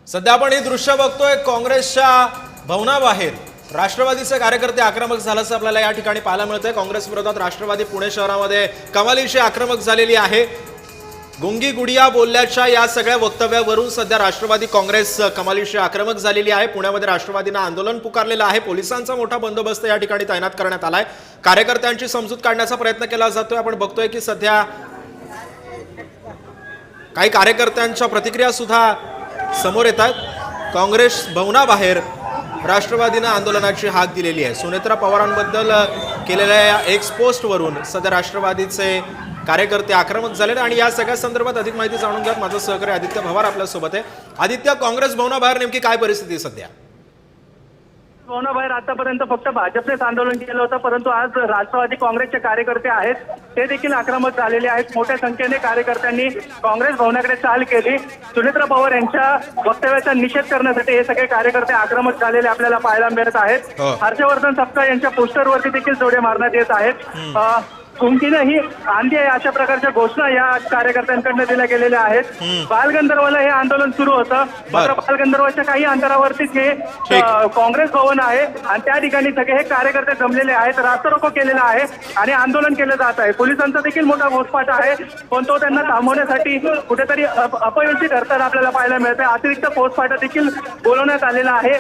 सध्या आपण हे दृश्य बघतोय काँग्रेसच्या भवनाबाहेर राष्ट्रवादीचे कार्यकर्ते आक्रमक झाल्याचं आपल्याला या ठिकाणी पाहायला मिळतंय। काँग्रेस विरोधात राष्ट्रवादी पुणे शहरामध्ये कमालीशी आक्रमक झालेली आहे। गुंगी गुडिया बोलल्याच्या या सगळ्या वक्तव्यावरून सध्या राष्ट्रवादी काँग्रेस कमालीशी आक्रमक झालेली आहे। पुण्यामध्ये राष्ट्रवादीने आंदोलन पुकारलेलं आहे। पोलिसांचा मोठा बंदोबस्त या ठिकाणी तैनात करण्यात आलाय। कार्यकर्त्यांची समजूत काढण्याचा प्रयत्न केला जातोय। आपण बघतोय की सध्या काही कार्यकर्त्यांच्या प्रतिक्रिया सुद्धा समोर येतात। काँग्रेस भवनाबाहेर राष्ट्रवादीने आंदोलनाची हाक दिलेली आहे। सुनेत्रा पवारांबद्दल केलेल्या या एक्स पोस्टवरून सध्या राष्ट्रवादीचे कार्यकर्ते आक्रमक झाले आणि या सगळ्या संदर्भात अधिक माहिती जाणून घ्या माझा सहकारी आदित्य भवार आपल्या सोबत आहे। आदित्य, काँग्रेस भवनाबाहेर नेमकी काय परिस्थिती सध्या? भवनाबाहेर आतापर्यंत फक्त भाजपनेच आंदोलन केलं होतं, परंतु आज राष्ट्रवादी काँग्रेसचे कार्यकर्ते आहेत ते देखील आक्रमक झालेले आहेत। मोठ्या संख्येने कार्यकर्त्यांनी काँग्रेस भवनाकडे चाल केली। सुनेत्रा पवार यांच्या वक्तव्याचा निषेध करण्यासाठी हे सगळे कार्यकर्ते आक्रमक झालेले आपल्याला पाहायला मिळत आहेत। हर्षवर्धन सपकाळ यांच्या पोस्टरवरती देखील जोडे मारण्यात येत आहेत। कुंकीनं ही आंधी आहे अशा प्रकारच्या घोषणा या कार्यकर्त्यांकडून दिल्या गेलेल्या आहेत। बालगंधर्वला हे आंदोलन सुरू होतं, मात्र बालगंधर्वच्या काही अंतरावरतीच हे काँग्रेस भवन आहे आणि त्या ठिकाणी सगळे हे कार्यकर्ते जमलेले आहेत। रास्ता रोको केलेला आहे आणि आंदोलन केलं जात आहे। पोलिसांचा देखील मोठा घोषपाठ आहे, पण तो त्यांना थांबवण्यासाठी कुठेतरी अपयशी ठरताना आपल्याला पाहायला मिळतंय। अतिरिक्त फौजफाटा देखील बोलवण्यात आलेला आहे।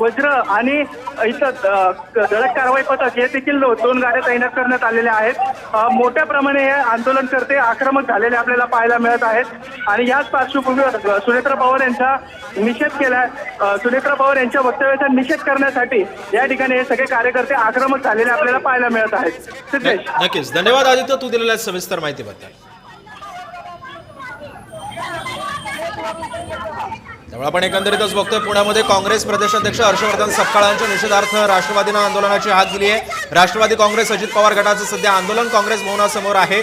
वज्र आणि इथं धडक कारवाई पथक हे देखील 2 गाड्या तैनात करण्यात आलेल्या आहेत। मोठ्या प्रमाणे हे आंदोलनकर्ते आक्रमक झालेले आपल्याला पाहायला मिळत आहेत आणि याच पार्श्वभूमीवर सुनेत्रा पवार यांचा निषेध केला। सुनेत्रा पवार यांच्या वक्तव्याचा निषेध करण्यासाठी या ठिकाणी हे सगळे कार्यकर्ते आक्रमक झालेले आपल्याला पाहायला मिळत आहेत। सिद्धेश, नक्कीच धन्यवाद आदित्य, तू दिलेल्या सविस्तर माहितीबद्दल। त्यामुळे आपण एकंदरीतच बघतोय पुण्यामध्ये काँग्रेस प्रदेशाध्यक्ष हर्षवर्धन सपकाळ यांच्या निषेधार्थ राष्ट्रवादीने आंदोलनाची हाक दिली आहे। राष्ट्रवादी काँग्रेस अजित पवार गटाचं सध्या आंदोलन काँग्रेस भवनासमोर आहे।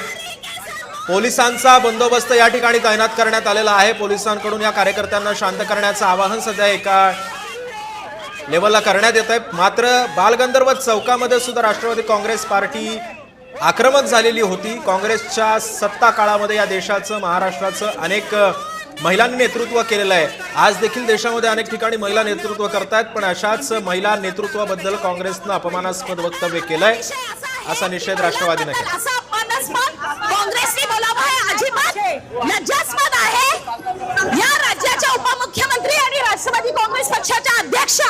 पोलिसांचा बंदोबस्त या ठिकाणी तैनात करण्यात आलेला आहे। पोलिसांकडून या कार्यकर्त्यांना शांत करण्याचं आवाहन सध्या एका लेवलला करण्यात येत आहे। मात्र बालगंधर्व चौकामध्ये सुद्धा राष्ट्रवादी काँग्रेस पार्टी आक्रमक झालेली होती। काँग्रेसच्या सत्ता काळामध्ये या देशाचं महाराष्ट्राचं अनेक महिलांनी नेतृत्व केलेलं आहे। आज देखील देशामध्ये अनेक ठिकाणी महिला नेतृत्व करतायत, पण अशाच महिला नेतृत्वाबद्दल काँग्रेसनं अपमानास्पद वक्तव्य केलंय असा निषेध राष्ट्रवादीने केला। काँग्रेसने बोलावं हे अजिबात लज्जास्पद आहे। या राज्याच्या उपमुख्यमंत्री आणि राष्ट्रवादी काँग्रेस पक्षाच्या अध्यक्षा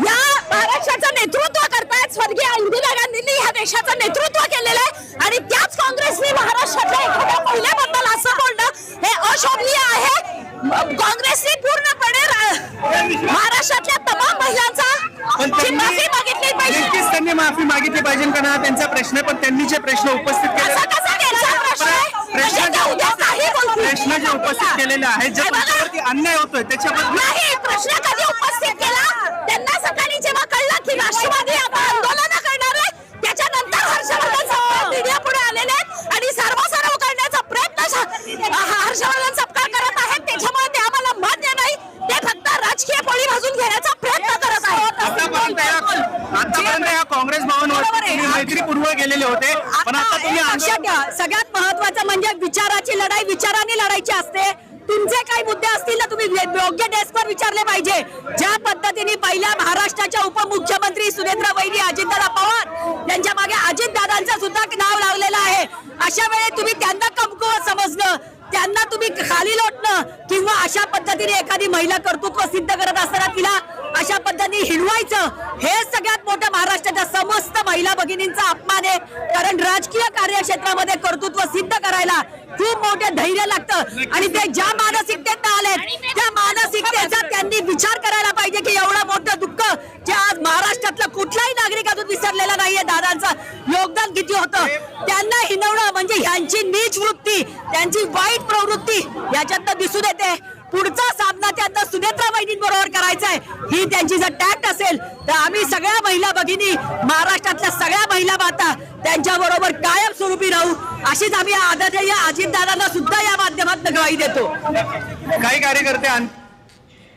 या महाराष्ट्राचं नेतृत्व करतायत। स्वर्गीय इंदिरा गांधींनी ह्या देशाचं नेतृत्व केलेलं आहे आणि त्याच काँग्रेसने महाराष्ट्रातल्या एखाद्या महिलेबद्दल असं बोलणं हे अशोभनीय आहे। काँग्रेसने पूर्णपणे महाराष्ट्रातल्या तमाम महिलांचा माफी मागितली पाहिजे। नक्कीच त्यांनी माफी मागितली पाहिजे कारण त्यांचा प्रश्न पण त्यांनी जे प्रश्न उपस्थित केले प्रश्न जे उपस्थित केलेले आहेत ज्यावरती अन्याय होतोय त्याच्याबद्दल नाही। प्रश्न कधी उपस्थित केला? त्यांना सकाळी जेव्हा कळलं की राष्ट्रवादी आता आंदोलन करणार आहे त्याच्यानंतर हर्षवर्धन सपकाळ मीडिया पुढे आलेले आहेत आणि सर्वसार्व करण्याचा प्रयत्न हर्षवर्धन सपकाळ करत आहेत। त्याच्यामुळे ते आम्हाला मान्य नाही। ते फक्त राजकीय पोळी भाजून घेण्याचा प्रयत्न करत आहेत। आतापर्यंत या काँग्रेस भवनवर मैत्रीपूर्व गेलेले होते, पण आता तुम्ही सगळ्यात महत्वाचं म्हणजे विचाराची लढाई विचाराने लढायची असते। तुमचे काही मुद्दे असतील ना तुम्ही योग्य डेस्कवर विचारले पाहिजे। ज्या पद्धतीने पहिल्या महाराष्ट्राच्या उपमुख्यमंत्री सुनेत्रा वहिनी अजितदादा पवार यांच्या मागे अजितदादांचं सुद्धा नाव लावलेलं आहे, अशा वेळी तुम्ही त्यांना कमकुवत समजणं, त्यांना तुम्ही खाली लोटणं किंवा अशा पद्धतीने एखादी महिला कर्तृत्व सिद्ध करत असताना तिला अशा पद्धतीने हिणवायचं हे सगळ्यात मोठं महाराष्ट्राच्या समस्त महिला भगिनींचा अपमान आहे। कारण राजकीय कार्यक्षेत्रामध्ये कर्तृत्व सिद्ध करायला खूप मोठे धैर्य लागतं आणि ते ज्या मानसिकतेत आलेत त्या मानसिकतेचा त्यांनी विचार करायला पाहिजे की एवढं मोठं दुःख जे आज महाराष्ट्रातलं कुठलाही नागरिक अजून विसरलेला नाहीये। दादांचं योगदान किती होतं, त्यांना हिणवणं म्हणजे ह्यांची नीच वृत्ती, त्यांची वाईट प्रवृत्ती याच्यातनं दिसून येते। पुढचा सामना त्यांना सुनेत्रा वहिनींबरोबर करायचा आहे। ही त्यांची जर टॅक्ट असेल तर आम्ही सगळ्या महिला भगिनी महाराष्ट्रातल्या सगळ्या महिला माता त्यांच्याबरोबर कायम स्वरूपी राहू अशीच आम्ही आदरणीय अजितदादांना सुद्धा या माध्यमातून ग्वाही देतो। काही कार्यकर्ते